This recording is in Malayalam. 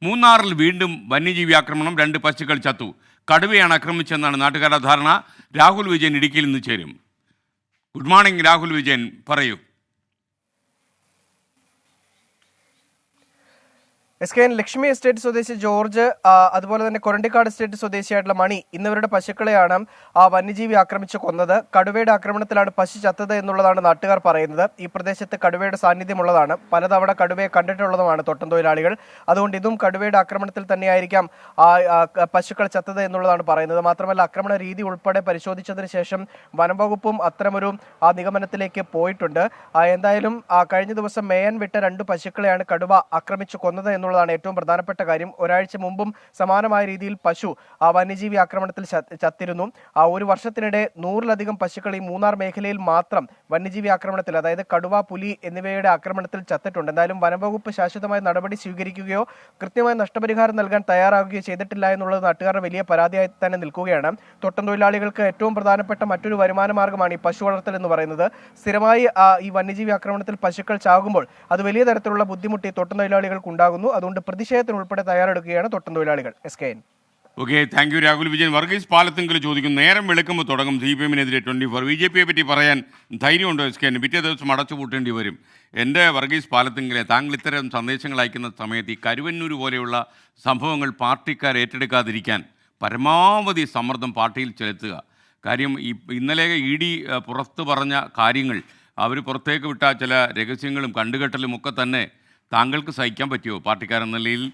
മൂന്നാറിൽ വീണ്ടും വന്യജീവി ആക്രമണം, 2 പശുക്കൾ ചത്തു. കടുവയാണ് ആക്രമിച്ചെന്നാണ് നാട്ടുകാരുടെ ധാരണ. രാഹുൽ വിജയൻ ഇടുക്കിയിൽ നിന്ന് ചേരും. ഗുഡ് മോർണിംഗ് രാഹുൽ വിജയൻ, പറയൂ. SKN ലക്ഷ്മി എസ്റ്റേറ്റ് സ്വദേശി ജോർജ്, അതുപോലെ തന്നെ കൊരണ്ടിക്കാട് എസ്റ്റേറ്റ് സ്വദേശിയായിട്ടുള്ള മണി എന്നിവരുടെ പശുക്കളെയാണ് വന്യജീവി ആക്രമിച്ച് കൊന്നത്. കടുവയുടെ ആക്രമണത്തിലാണ് പശു ചത്തത് എന്നുള്ളതാണ് നാട്ടുകാർ പറയുന്നത്. ഈ പ്രദേശത്ത് കടുവയുടെ സാന്നിധ്യമുള്ളതാണ്, പലതവണ കടുവയെ കണ്ടിട്ടുള്ളതുമാണ് തോട്ടം തൊഴിലാളികൾ. അതുകൊണ്ട് ഇതും കടുവയുടെ ആക്രമണത്തിൽ തന്നെയായിരിക്കാം പശുക്കൾ ചത്തത് എന്നുള്ളതാണ് പറയുന്നത്. മാത്രമല്ല, ആക്രമണ രീതി ഉൾപ്പെടെ പരിശോധിച്ചതിന് ശേഷം വനംവകുപ്പും അത്തരമൊരു നിഗമനത്തിലേക്ക് പോയിട്ടുണ്ട്. എന്തായാലും കഴിഞ്ഞ ദിവസം മേയാൻ വിട്ട 2 പശുക്കളെയാണ് കടുവ ആക്രമിച്ച് കൊന്നത് എന്നുള്ളതാണ് ഏറ്റവും പ്രധാനപ്പെട്ട കാര്യം. ഒരാഴ്ച മുമ്പും സമാനമായ രീതിയിൽ പശു വന്യജീവി ആക്രമണത്തിൽ ചത്തിരുന്നു. ഒരു വർഷത്തിനിടെ 100-ലധികം പശുക്കൾ ഈ മൂന്നാർ മേഖലയിൽ മാത്രം വന്യജീവി ആക്രമണത്തിൽ, അതായത് കടുവ, പുലി എന്നിവയുടെ ആക്രമണത്തിൽ ചത്തിട്ടുണ്ട്. എന്തായാലും വനംവകുപ്പ് ശാശ്വതമായ നടപടി സ്വീകരിക്കുകയോ കൃത്യമായ നഷ്ടപരിഹാരം നൽകാൻ തയ്യാറാകുകയോ ചെയ്തിട്ടില്ല എന്നുള്ളത് നാട്ടുകാരുടെ വലിയ പരാതിയായി തന്നെ നിൽക്കുകയാണ്. തോട്ടം തൊഴിലാളികൾക്ക് ഏറ്റവും പ്രധാനപ്പെട്ട മറ്റൊരു വരുമാന മാർഗ്ഗമാണ് ഈ പശു വളർത്തൽ എന്ന് പറയുന്നത്. സ്ഥിരമായി ഈ വന്യജീവി ആക്രമണത്തിൽ പശുക്കൾ ചാകുമ്പോൾ അത് വലിയ തരത്തിലുള്ള ബുദ്ധിമുട്ട് ഈ തോട്ടം തൊഴിലാളികൾക്ക് ഉണ്ടാകുന്നു. അതുകൊണ്ട് പ്രതിഷേധത്തിനുൾപ്പെടെ തയ്യാറെടുക്കുകയാണ് തോട്ടം തൊഴിലാളികൾ. SKN. Okay, thank you Rahul Vijayan. Varghese Palathingal ചോദിക്കുന്നു, നേരം വെളുക്കുമ്പോൾ തുടങ്ങും CPM-നെതിരെ 24. BJP-യെ പറ്റി പറയാൻ ധൈര്യമുണ്ടോ SKN? പിറ്റേ ദിവസം അടച്ചുപൂട്ടേണ്ടി വരും. എൻ്റെ വർഗീസ് പാലത്തിങ്കലെ, താങ്കൾ ഇത്തരം സന്ദേശങ്ങൾ അയക്കുന്ന സമയത്ത് ഈ കരുവന്നൂർ പോലെയുള്ള സംഭവങ്ങൾ പാർട്ടിക്കാർ ഏറ്റെടുക്കാതിരിക്കാൻ പരമാവധി സമ്മർദ്ദം പാർട്ടിയിൽ ചെലുത്തുക. കാര്യം ഇന്നലെ ED പുറത്ത് പറഞ്ഞ കാര്യങ്ങൾ, അവർ പുറത്തേക്ക് വിട്ട ചില രഹസ്യങ്ങളും കണ്ടുകെട്ടലും ഒക്കെ തന്നെ താങ്കൾക്ക് സഹിക്കാൻ പറ്റുമോ പാർട്ടിക്കാരെന്ന നിലയിൽ?